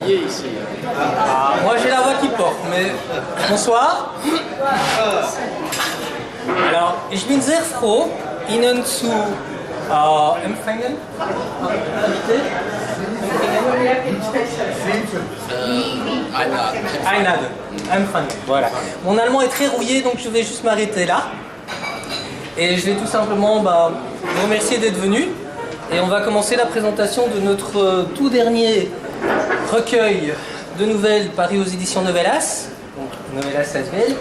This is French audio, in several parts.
habillé ici. Ah, moi j'ai la voix qui porte, mais bonsoir. Alors, ich bin sehr froh, Ihnen zu empfangen. Einladen. Empfangen. Voilà. Mon allemand est très rouillé, donc je vais juste m'arrêter là. Et je vais tout simplement vous remercier d'être venu. Et on va commencer la présentation de notre tout dernier recueil de nouvelles paru aux éditions Novellas, donc Novellas Asvel,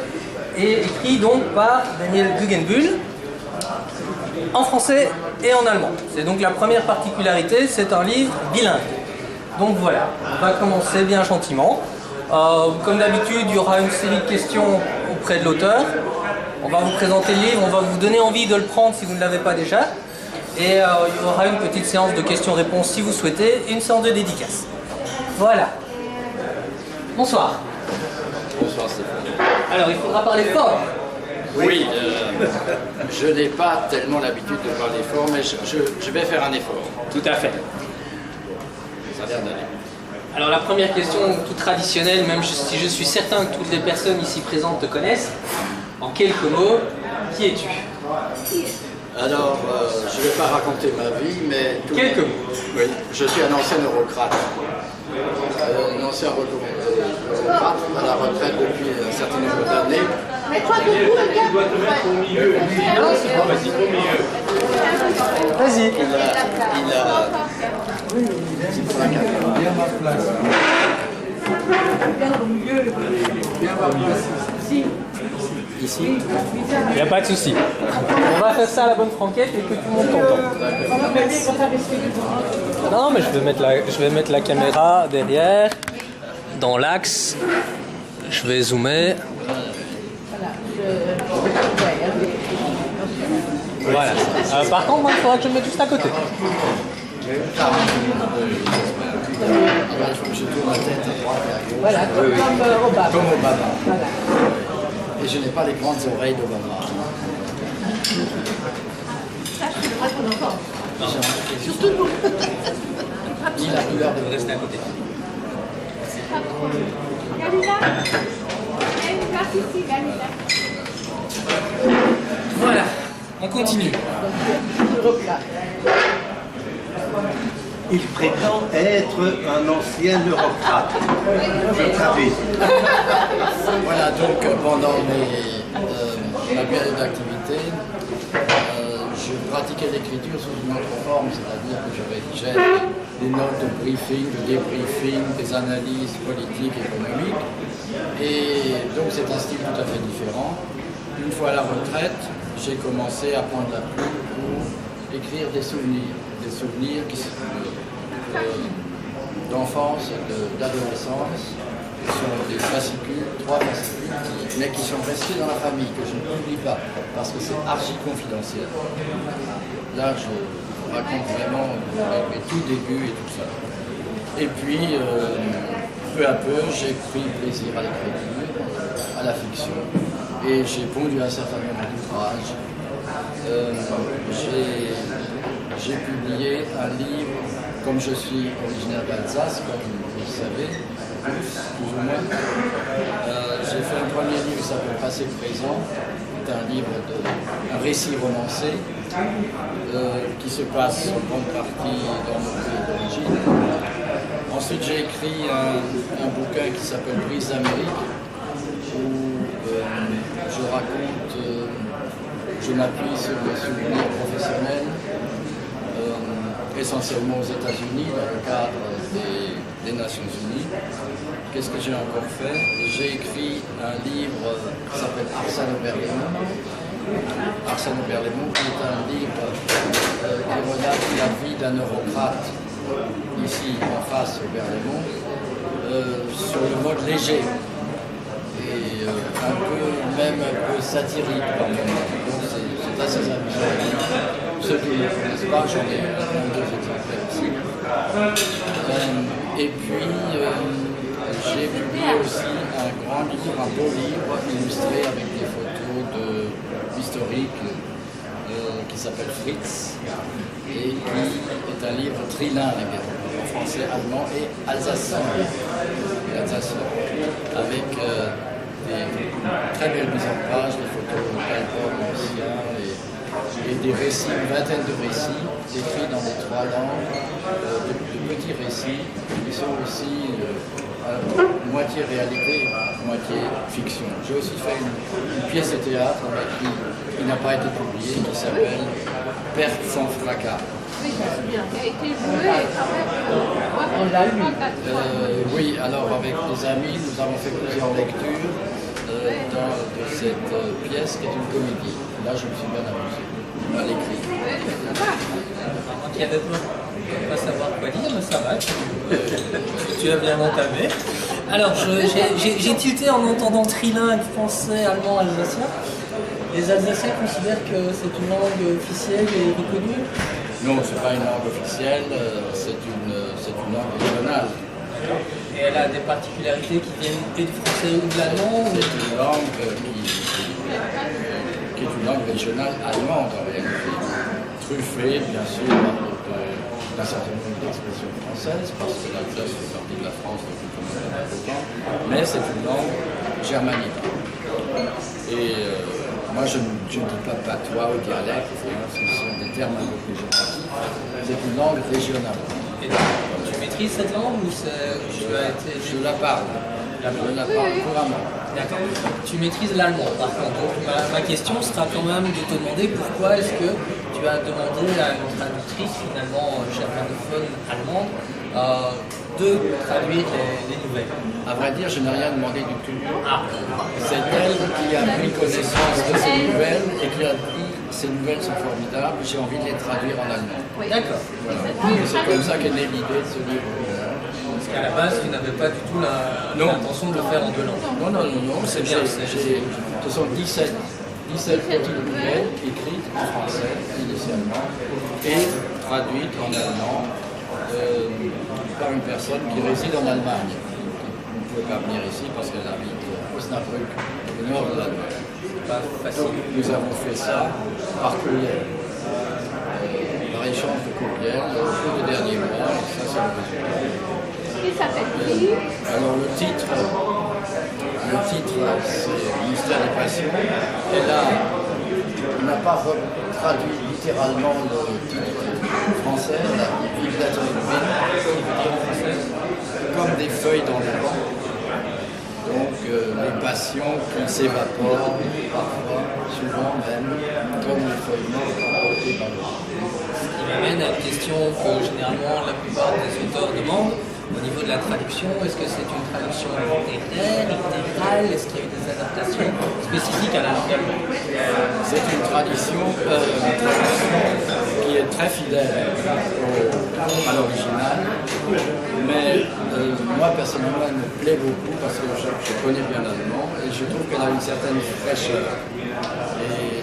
et écrit donc par Daniel Guggenbühl, en français et en allemand. C'est donc la première particularité, c'est un livre bilingue. Donc voilà, on va commencer bien gentiment. Comme d'habitude, il y aura une série de questions auprès de l'auteur. On va vous présenter le livre, on va vous donner envie de le prendre si vous ne l'avez pas déjà. Et il y aura une petite séance de questions-réponses si vous souhaitez, et une séance de dédicace. Voilà. Bonsoir. Bonsoir Stéphane. Alors, il faudra parler fort. Oui, je n'ai pas tellement l'habitude de parler fort, mais je vais faire un effort. Tout à fait. Ça a l'air d'aller. Alors, la première question, toute traditionnelle, même si je suis certain que toutes les personnes ici présentes te connaissent, en quelques mots, qui es-tu? Alors, je ne vais pas raconter ma vie, mais... Quelques mots. Oui, je suis un ancien eurocrate. Un ancien eurocrate à la retraite depuis un certain nombre d'années. Mais toi, debout, regarde. Tu dois te mettre au milieu. Non, c'est pas vas-y, au milieu. Vas-y. Il a... C'est pour la caméra. Ici. Il n'y a pas de souci. On va faire ça à la bonne franquette et que tout le monde t'entende. Non, mais je vais mettre la caméra derrière, dans l'axe. Je vais zoomer. Voilà. Par contre, moi, il faudra que je le mette juste à côté. Il faut que je tourne la tête à droite et à gauche. Voilà, comme Obama. Comme Obama. Voilà. Et je n'ai pas les grandes oreilles d'Obama. Ça, c'est le vrai qu'on entend. Surtout nous. Ni la couleur de Restez à côté. Galina, il y a une place ici, Galina. Voilà. On continue. Il prétend être un ancien eurocrate. Je traduis. Voilà, donc pendant ma période d'activité, je pratiquais l'écriture sous une autre forme, c'est-à-dire que je rédigeais des notes de briefing, de débriefing, des analyses politiques, économiques. Et donc c'est un style tout à fait différent. Une fois à la retraite, j'ai commencé à prendre la plume pour écrire des souvenirs qui sont d'enfance et d'adolescence. Ce sont des fascicules, 3 fascicules, mais qui sont restés dans la famille, que je ne publie pas, parce que c'est archi confidentiel. Là, je raconte vraiment mes tout débuts et tout ça. Et puis, peu à peu, j'ai pris plaisir à l'écriture, à la fiction, et j'ai pondu un certain nombre d'ouvrages. J'ai publié un livre, comme je suis originaire d'Alsace, comme vous le savez, plus ou moins. J'ai fait un premier livre qui s'appelle Passé Présent, c'est un livre, un récit romancé, qui se passe en grande partie dans mon pays d'origine. Ensuite, j'ai écrit un bouquin qui s'appelle Brise d'Amérique, où je raconte, je m'appuie sur mes souvenirs professionnels, essentiellement aux États-Unis, dans le cadre des Nations Unies. Qu'est-ce que j'ai encore fait? J'ai écrit un livre qui s'appelle Arsène Berlémont. Arsène Berlémont, qui est un livre qui relate la vie d'un eurocrate, ici en face au Berlémont, sur le mode léger et même un peu satirique par moment. Donc c'est assez amusant. Ceux qui ne connaissent pas, j'en ai 2 exemplaires aussi. Et puis j'ai publié aussi un grand livre, un beau livre illustré avec des photos historiques qui s'appelle Fritz et qui est un livre trilingue. en français, allemand et alsacien. Avec des très belles mises en page, des photos d'albums anciens et des récits, une vingtaine de récits écrits dans les 3 langues, de petits récits qui sont aussi moitié réalité, moitié fiction. J'ai aussi fait une pièce de théâtre qui n'a pas été publiée, qui s'appelle Perte sans fracas. Oui, je me souviens. Qui a été joué quand même. On l'a eu. Oui, alors avec des amis, nous avons fait plusieurs lectures de cette pièce qui est une comédie. Là, je me suis bien amusé à l'écrit. Qui avait peur de ne pas savoir quoi dire, mais ça va, tu as bien entamé. Alors, j'ai tilté en entendant trilingue, français, allemand, alsacien. Les Alsaciens considèrent que c'est une langue officielle et reconnue? Non, ce n'est pas une langue officielle, c'est une langue régionale. Et elle a des particularités qui viennent du français ou de l'allemand? C'est une langue qui est une langue régionale allemande en réalité, truffée bien sûr d'un certain nombre d'expressions françaises, parce que l'Alsace fait partie de la France depuis quand même pas longtemps, mais c'est une langue germanique. Et moi je ne dis pas patois ou dialecte, ce sont des termes un peu plus génératifs, c'est une langue régionale. Et tu maîtrises cette langue ou tu as été... Je la parle. Je la parle couramment. D'accord. Tu maîtrises l'allemand par contre. Donc ma question sera quand même de te demander pourquoi est-ce que tu as demandé à une traductrice finalement germanophone allemande de traduire les nouvelles. À vrai dire, je n'ai rien demandé du tout. Ah. C'est elle qui a pris connaissance de ces nouvelles et qui a dit ces nouvelles sont formidables, j'ai envie de les traduire en allemand. D'accord. Voilà. Et c'est comme ça qu'est née l'idée de ce livre. Parce qu'à la base, tu n'avais pas du tout l'intention de le faire en 2 langues. Non, c'est bien. Ce sont 17 petites nouvelles écrites en français initialement et traduites en allemand par une personne qui réside en Allemagne. Qui ne pouvait pas venir ici parce qu'elle habite à Osnabrück, au nord de l'Allemagne. Pas facile. Donc, nous avons fait ça par courriel, par échange de courriel au cours des derniers mois. Et ça, c'est le résultat. Qui s'appelle-t-il? Alors le titre c'est Mystère des passions. Et là, on n'a pas traduit littéralement le titre français, on a dit Vive la français, comme des feuilles dans le vent. Donc les passions qui s'évaporent parfois, souvent même, comme les feuilles mortes emportées par le vent. Ce qui m'amène à une question que généralement la plupart des auteurs demandent. Au niveau de la traduction, est-ce que c'est une traduction littérale, littérale? Est-ce qu'il y a eu des adaptations spécifiques à la langue allemande? C'est une traduction qui est très fidèle à l'original, mais moi personnellement elle me plaît beaucoup parce que je connais bien l'allemand et je trouve qu'elle a une certaine fraîcheur. Et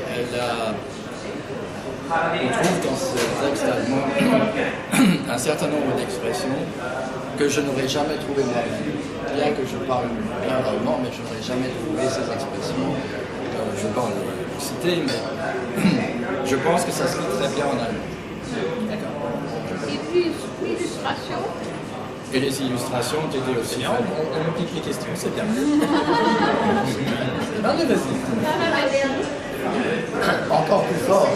on trouve dans ce texte allemand un certain nombre d'expressions que je n'aurais jamais trouvé moi-même. Bien que je parle bien l'allemand, mais je n'aurais jamais trouvé ces expressions. Je ne vais pas les citer, mais je pense que ça se lit très bien en allemand. Et puis, l'illustration? Et les illustrations ont été aussi faites. On me pique les questions, c'est bien. Allez, vas-y. Encore plus fort.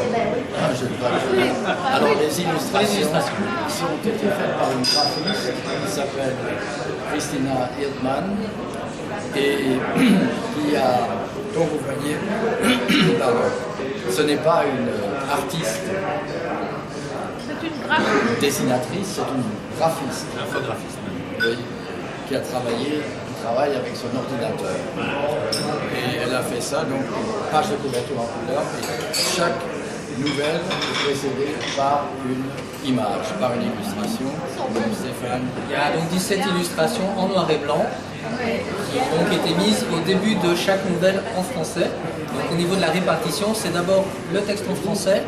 Alors les illustrations ont été faites par une graphiste qui s'appelle Christina Hildmann et qui a, donc vous voyez, ce n'est pas une artiste, C'est une graphiste. dessinatrice, c'est une graphiste, Infographiste. oui, qui travaille avec son ordinateur. Et elle a fait ça, donc page de couverture en couleur, et chaque nouvelle est précédée par une image, par une illustration. Donc Stéphane. Il y a donc 17 illustrations en noir et blanc qui ont donc été mises au début de chaque nouvelle en français. Donc au niveau de la répartition, c'est d'abord le texte en français,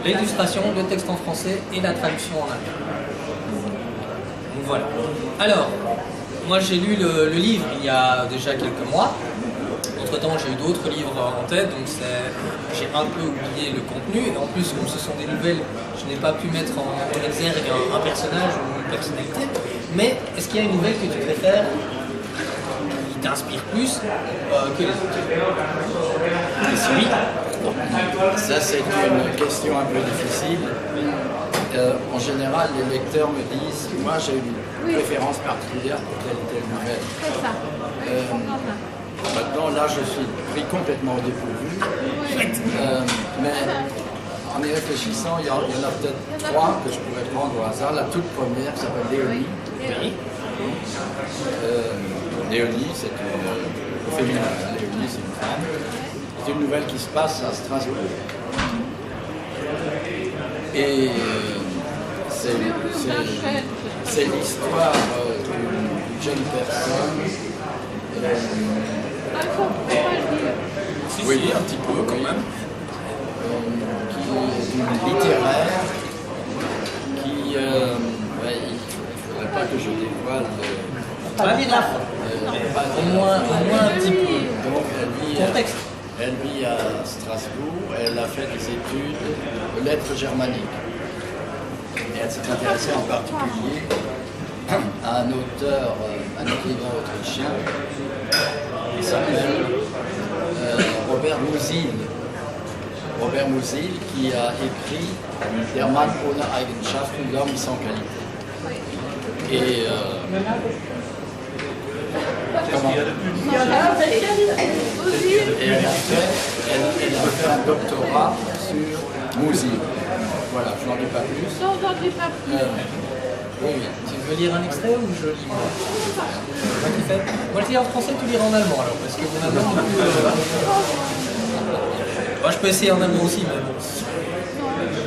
l'illustration, le texte en français et la traduction en allemand. Donc voilà. Alors, moi j'ai lu le livre il y a déjà quelques mois. Entre-temps, j'ai eu d'autres livres en tête, donc j'ai un peu oublié le contenu. Et en plus, comme ce sont des nouvelles, je n'ai pas pu mettre en exergue un personnage ou une personnalité. Mais est-ce qu'il y a une nouvelle que tu préfères, qui t'inspire plus que les autres? Et si oui, Ça, c'est une question un peu difficile. En général, les lecteurs me disent, moi j'ai une préférence particulière pour telle ou telle nouvelle. C'est ça. Maintenant, là, je suis pris complètement au dépourvu. Mais en y réfléchissant, il y en a peut-être trois que je pourrais prendre au hasard. La toute première s'appelle Léonie. oui. Léonie, c'est au féminin. Léonie, c'est une femme. C'est une nouvelle qui se passe à Strasbourg. Et c'est l'histoire d'une jeune personne. Oui, un petit peu quand même. Qui est littéraire, qui. Il ne faudrait pas que je dévoile. Pas dire la fin. Au moins un petit peu. Donc, Contexte. Elle vit à Strasbourg, elle a fait des études de lettres germaniques. Et elle s'est intéressée en particulier à un auteur, un écrivain autrichien, qui s'appelle Robert Musil. Robert Musil qui a écrit Der Mann ohne Eigenschaften, l'homme sans qualité. Et Et elle a fait un doctorat sur Musil. Voilà, je n'en dis pas plus. Non, j'en dis pas plus. Oui. Tu veux lire un extrait ou je lis moi? Moi je lis en français, tu liras en allemand alors, parce que mon allemand est plus... Moi je peux essayer en allemand aussi, mais bon.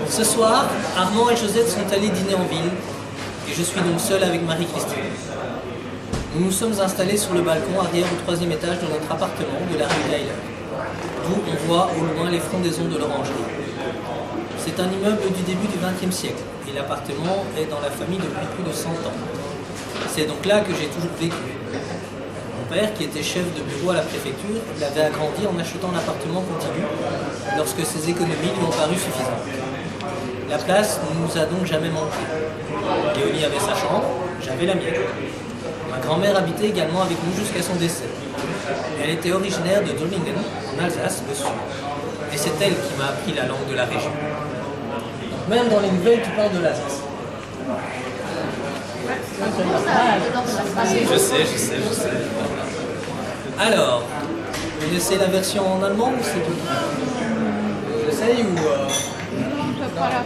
Ce soir, Armand et Josette sont allés dîner en ville, et je suis donc seul avec Marie-Christine. Nous nous sommes installés sur le balcon arrière au 3e étage de notre appartement de la rue Leyler, d'où on voit au loin les frondaisons de l'orangerie. C'est un immeuble du début du XXe siècle et l'appartement est dans la famille depuis plus de 100 ans. C'est donc là que j'ai toujours vécu. Mon père, qui était chef de bureau à la préfecture, l'avait agrandi en achetant un appartement contigu lorsque ses économies lui ont paru suffisantes. La place ne nous a donc jamais manqué. Léonie avait sa chambre, j'avais la mienne. Ma grand-mère habitait également avec nous jusqu'à son décès. Elle était originaire de Döllingen, en Alsace, le sud. Et c'est elle qui m'a appris la langue de la région. Donc même dans les nouvelles, tu parles de l'Alsace. Je sais. Alors, vous laissez la version en allemand ou c'est tout? J'essaye ou... Non, je peux pas la...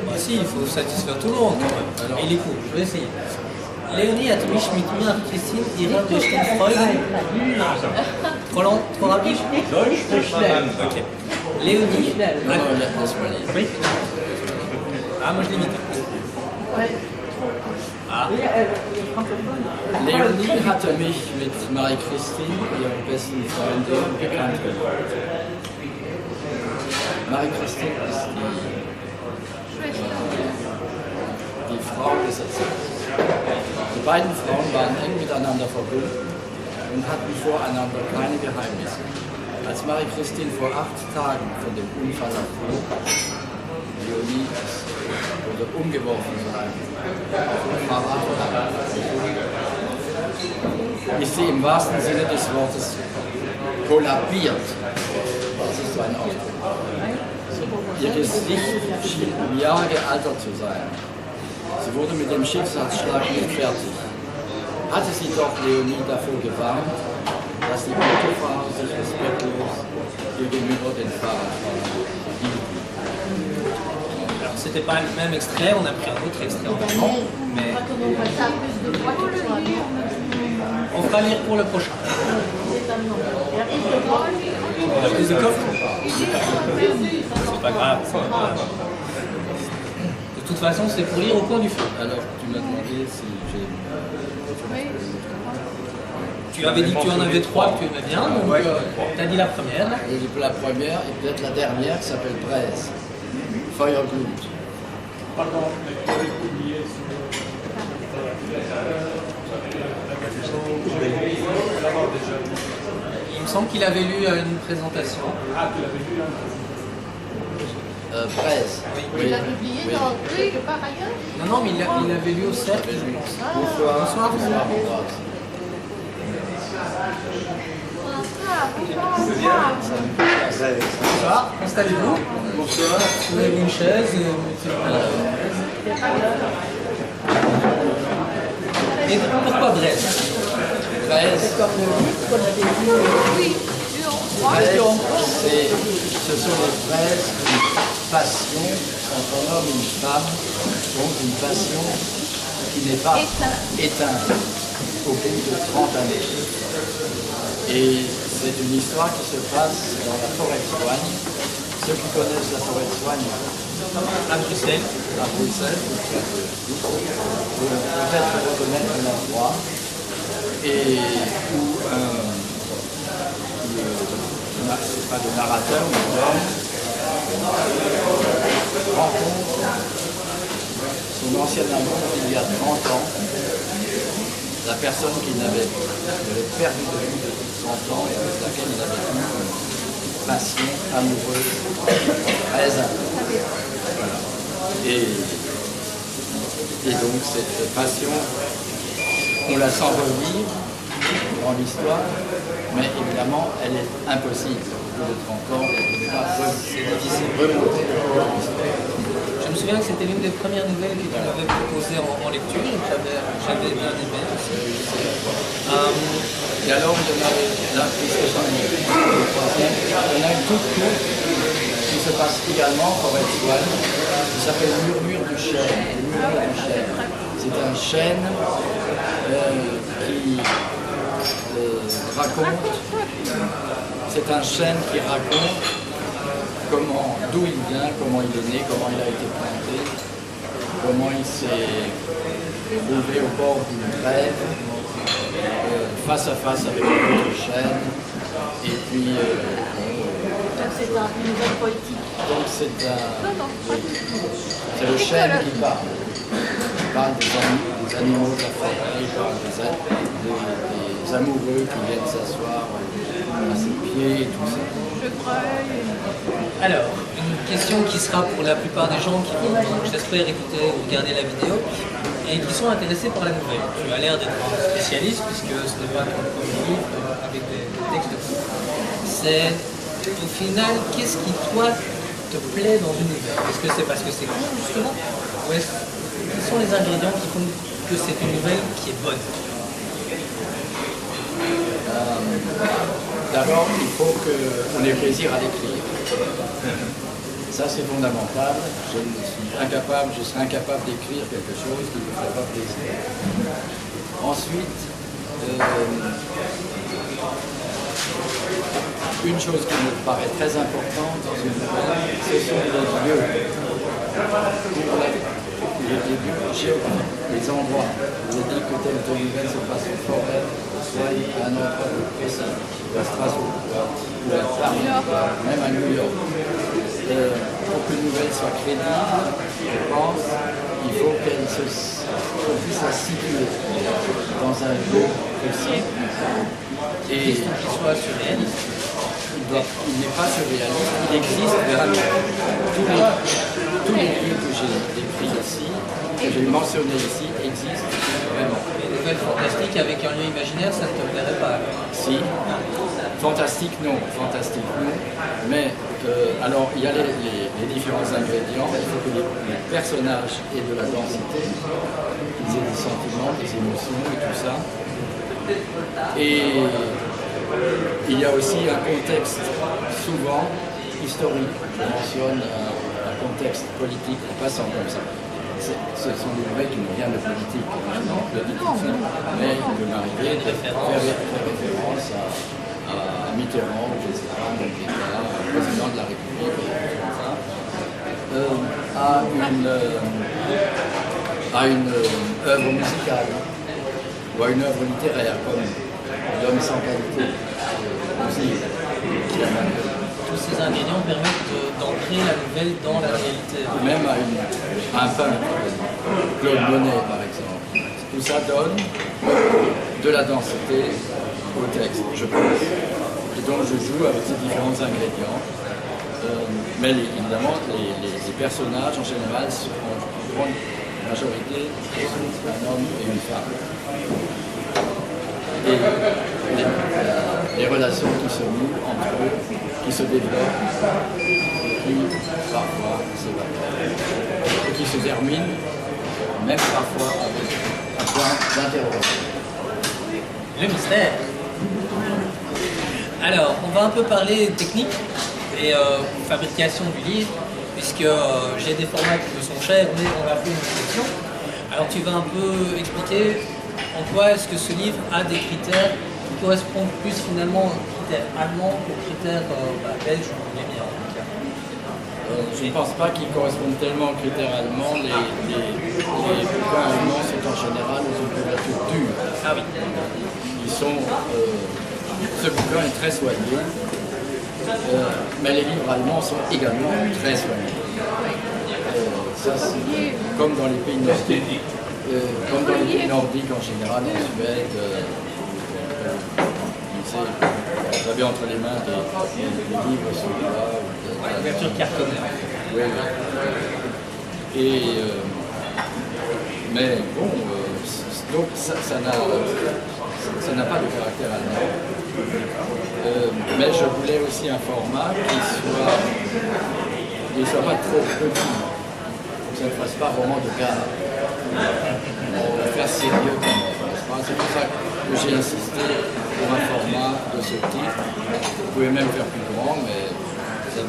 Bah si, il faut satisfaire tout le monde quand même. Et il est cool, je vais essayer. Léonie hat mich mit Marie-Christine ihrer besten Freundin... Trop rapide? Ok. Léonie... Laisse-moi lire. Oui. Ah, moi je l'imite. Ah. Leonie hatte mich mit Marie-Christine, ihrer besten Freundin, bekannt gemacht. Marie-Christine ist die Frau des Erzählers. Die beiden Frauen waren eng miteinander verbunden und hatten voreinander keine Geheimnisse. Als Marie-Christine vor 8 Tagen von dem Unfall erfuhr, Leonie wurde umgeworfen von einem Fahrrad, ist sie im wahrsten Sinne des Wortes kollabiert. Das ist so ein Ausdruck. Ihr Gesicht schien um Jahre gealtert zu sein. Sie wurde mit dem Schicksalsschlag nicht fertig. Hatte sie doch Leonie dafür gewarnt, dass die Autofahrer sich respektlos gegenüber den Fahrradfahrern hielten. Alors c'était pas le même extrait, on a pris un autre extrait en allemand, mais on fera lire pour le prochain. On a plus de coffre? C'est pas grave. De toute façon, c'est pour lire au coin du feu. Alors, tu m'as demandé si j'ai... Tu avais dit que tu en avais 3 que tu aimais bien, donc tu as dit la première. J'ai dit la première et peut-être la dernière qui s'appelle Braise. Feuerglut. Il me me semble qu'il avait lu une présentation. Braise. Tu l'as publié dans quelque part ailleurs? Non, non, mais il avait lu au cercle, je pense. Bonsoir. Bonsoir. Bonsoir. Bonsoir, installez-vous. Bonsoir. Vous avez une chaise. Et pourquoi Brest? Braise. Oui, Ce sont les fraises d'une passion entre un homme et une femme, donc une passion qui n'est pas éteinte au bout de 30 années. Et c'est une histoire qui se passe dans la forêt de Soigne. Ceux qui connaissent la forêt de Soigne À Bruxelles. à Bruxelles, vous peut-être reconnaître l'endroit et où c'est pas le narrateur, mais l'homme rencontre son ancien amour il y a 30 ans, la personne qu'il avait perdu de vue depuis 30 ans et avec laquelle il avait eu une passion amoureuse très intense. Voilà. Et donc cette passion, on la sent revivre dans l'histoire, mais évidemment, elle est impossible. Au bout de 30 ans, on ne peut pas remonter dans l'histoire. Je me souviens que c'était l'une des premières nouvelles que tu m'avais proposées en lecture et que j'avais bien aimé aussi. Et alors, il y en a là, puisque j'en ai le troisième, il y en a une toute courte qui se passe également en forêt de Soigne, qui s'appelle Murmure du chêne. Le Murmure du chêne. C'est un chêne qui raconte, c'est un chêne qui raconte d'où il vient, comment il est né, comment il a été planté, comment il s'est trouvé au bord d'une grève, face à face avec un autre chêne, et puis C'est une nouvelle poétique. donc c'est le chêne qui parle. Il parle des animaux de la forêt, il parle des amoureux qui viennent s'asseoir à ses pieds et tout ça. Alors, une question qui sera pour la plupart des gens qui vont, j'espère, écouter ou regarder la vidéo et qui sont intéressés par la nouvelle. Tu as l'air d'être un spécialiste puisque ce n'est pas ton premier livre avec des textes. C'est au final, qu'est-ce qui toi te plaît dans une nouvelle? Est-ce que c'est parce que c'est court justement? Ou quels sont les ingrédients qui font que c'est une nouvelle qui est bonne? D'abord, il faut qu'on ait plaisir à l'écrire. Ça, c'est fondamental. Je serais incapable d'écrire quelque chose qui ne me ferait pas plaisir. Ensuite, une chose qui me paraît très importante dans une nouvelle, ce sont les lieux. Les lieux géographiques, les endroits. Je dis que telle nouvelle se passe en forêt, soit à un endroit précis, à Strasbourg, ou à Paris, même à New York. Pour qu'une nouvelle soit crédible, je pense, il faut qu'on puisse la situer dans un lieu précis. Et Qu'il soit surréaliste. il n'est pas surréaliste, il existe vraiment. Tous les lieux que j'ai décrits ici, que j'ai mentionnés ici, existent vraiment. Les nouvelles fantastiques avec un lieu imaginaire, ça ne te plairait pas? Si. Fantastique, non. Mais alors, il y a les différents ingrédients. Il faut que les personnages aient de la densité, qu'ils aient des sentiments, des émotions et tout ça. Et il y a aussi un contexte souvent historique. Je mentionne un contexte politique en passant comme ça. Ce sont des nouvelles qui n'ont rien de politique, mais il peut m'arriver de faire référence à Mitterrand, je sais pas, président de la République, à une œuvre musicale ou à une œuvre littéraire comme L'homme sans qualité. Aussi, Tous ces ingrédients permettent d'ancrer la nouvelle dans la réalité. même à un peintre, Claude Monet par exemple. Tout ça donne de la densité au texte, je pense. et donc je joue avec ces différents ingrédients. Mais évidemment, les personnages en général sont en grande majorité un homme et une femme. Et les relations qui se nouent entre eux, qui se développent, qui parfois s'évaporent, et qui se terminent, même parfois avec un point d'interrogation. Le mystère. Alors, on va un peu parler technique et fabrication du livre, puisque j'ai des formats qui me sont chers, mais on va faire une exception. Alors, tu vas un peu expliquer en quoi est-ce que ce livre a des critères qui correspondent plus finalement aux critères allemands qu'aux critères belges ou bien en tout cas. Je ne pense pas qu'ils correspondent tellement aux critères allemands. Les bouquins allemands sont en général aux couvertures dures. Ah oui. Ce bouquin est très soigné, mais les livres allemands sont également très soignés. Ça, c'est comme dans les pays nordiques, en général, en Suède, vous avez entre les mains des livres sur la couverture cartonnaire. Oui. Et mais bon, donc ça n'a pas de caractère allemand. Mais je voulais aussi un format qui soit pas trop petit, que ça ne fasse pas roman de gare. On va faire sérieux quand même. C'est pour ça que j'ai insisté pour un format de ce type. Vous pouvez même faire plus grand, mais ça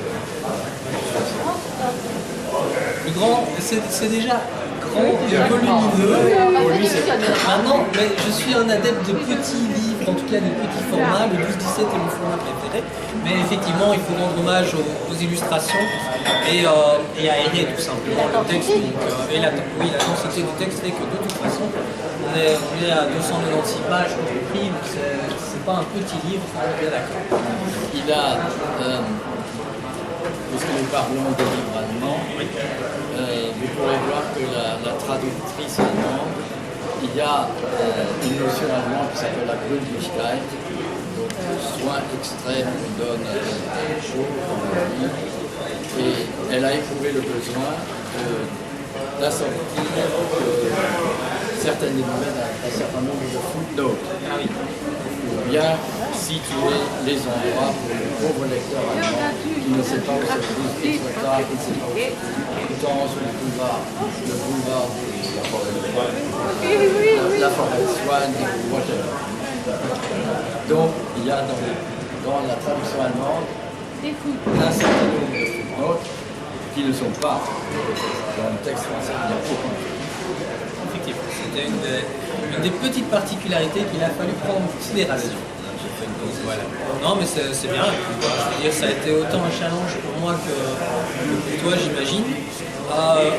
le grand, c'est déjà grand et volumineux. Maintenant, mais je suis un adepte de petits livres, en tout cas de petits formats. Le 12-17 est mon format préféré. Mais effectivement, il faut rendre hommage aux illustrations et aérer tout simplement le texte. Donc, et la densité du texte fait que de toute façon, on est à 296 pages compris, donc c'est pas un petit livre, on est bien d'accord. Il a, puisque nous parlons des livres allemands, vous pourrez voir que la traductrice allemande, il y a une notion allemande qui s'appelle la Gründlichkeit, donc soin extrême qu'on donne à des choses dans le livre, et elle a éprouvé le besoin d'assortir certaines des nouvelles à un certain nombre de footnotes. Pour bien situer les endroits pour le pauvre lecteur allemand qui ne sait pas où se trouve Etretat, qui ne sait pas où se trouve Coutances ou le boulevard la forêt de Soigne, whatever. Donc il y a dans la traduction allemande un certain nombre de footnotes qui ne sont pas dans le texte français, il n'y a aucun. Effectivement, c'était une des petites particularités qu'il a fallu prendre en considération. Voilà. Non, mais c'est bien. Je veux dire, ça a été autant un challenge pour moi que pour toi, j'imagine.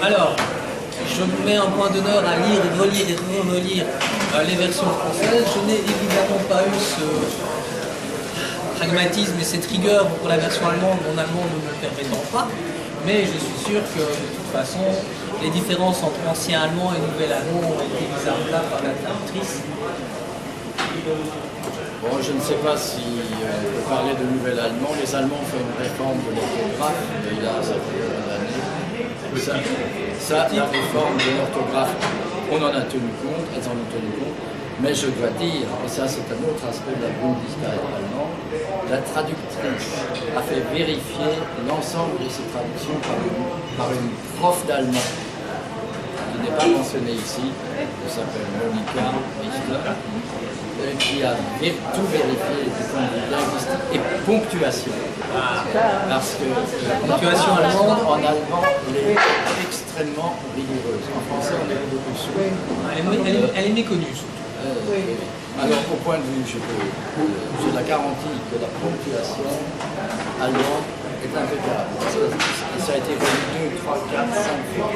Alors, je mets un point d'honneur à lire, relire et relire les versions françaises. Je n'ai évidemment pas eu ce pragmatisme et cette rigueur pour la version allemande, mon allemand ne me le permettant pas. Mais je suis sûr que de toute façon, les différences entre ancien allemand et nouvel allemand ont été mises à plat par la traductrice. Bon, je ne sais pas si on peut parler de nouvel allemand. Les Allemands ont fait une réforme de l'orthographe il y a un certain nombre d'années. Ça, la réforme de l'orthographe, on en a tenu compte, elles en ont tenu compte. Mais je dois dire, et ça c'est un autre aspect de la Bundesliga allemande, la traductrice a fait vérifier l'ensemble de ces traductions par une prof d'allemand qui n'est pas mentionnée ici, qui s'appelle Monika Richter, qui a tout vérifié du point de vue linguistique et ponctuation. Parce que la ponctuation allemande en allemand elle est extrêmement rigoureuse. En français on est beaucoup plus souple. Elle est méconnue. Alors au point de vue, j'ai la garantie que la ponctuation allemande est impeccable. Ça a été relu 2, 3, 4, 5 fois.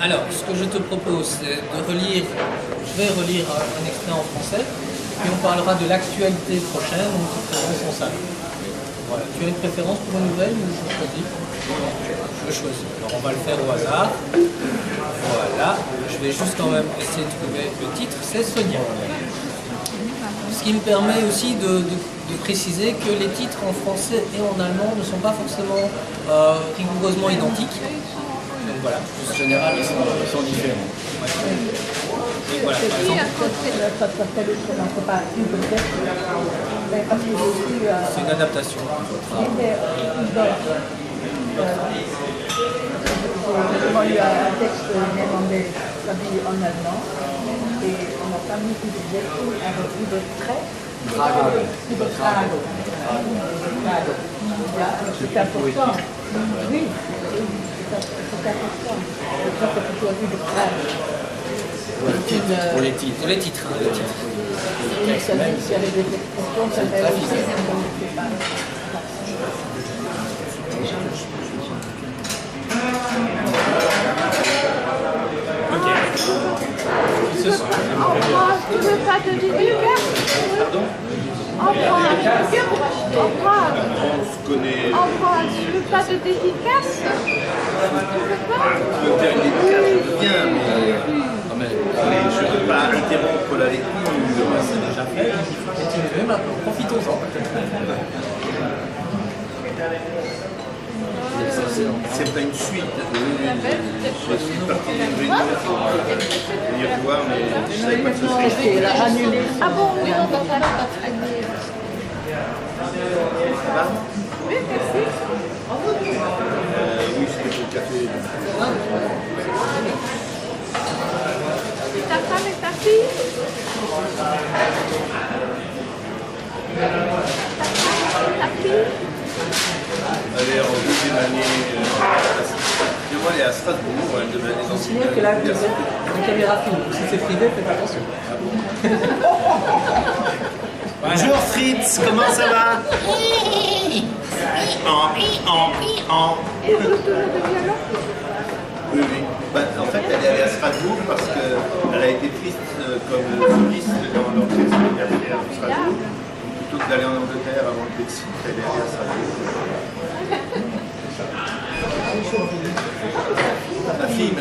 Alors, ce que je te propose, c'est de relire, je vais relire un extrait en français, puis on parlera de l'actualité prochaine, donc qui présente son salon. Voilà. Tu as une préférence pour une nouvelle ou je choisis? Je choisis. Alors on va le faire au hasard. Voilà. Je vais juste quand même essayer de trouver le titre, c'est Sonia. Ce qui me permet aussi de préciser que les titres en français et en allemand ne sont pas forcément rigoureusement identiques. Donc voilà. En général, ils sont différents. Et voilà, par exemple, c'est une adaptation. J'ai eu un texte néerlandais traduit en allemand et on n'a pas mis Uber avec Uber trait. Uber Trago. C'est important. Oui, c'est important. Je crois que plutôt Uber Trago. Pour les titres. Pour les titres. Oui, ça dit s'il y avait des expressions, ça va En France, tu veux pas te dédicace? En France, tu veux pas de dédicace? Tu veux pas? Le dernier cas, je veux bien, mais je ne veux pas interrompre la lecture, c'est déjà fait. Continuez maintenant, profitons-en. C'est pas une suite. Je suis parti d'une réunion venir voir, mais je ne savais pas que ce serait. Elle a annulé. Ah bon, oui, on va pas traîner. Ça va? Oui, merci. Oui, c'était pour le café. Et ta femme et ta fille? Ta fille? Elle est en deuxième année. Moi, elle est à Strasbourg, elle devait aller dans une Signale que là, vous êtes en caméra filmée. Si c'est privé, faites attention. Bonjour Fritz, comment ça va? Et vous toujours de violon? Oui, oui. Bah, en fait, elle est allée à Strasbourg parce qu'elle a été prise comme soliste dans l'orchestre de Strasbourg. Plutôt que d'aller en Angleterre avant le Brexit, elle est allée à Strasbourg. Ma fille.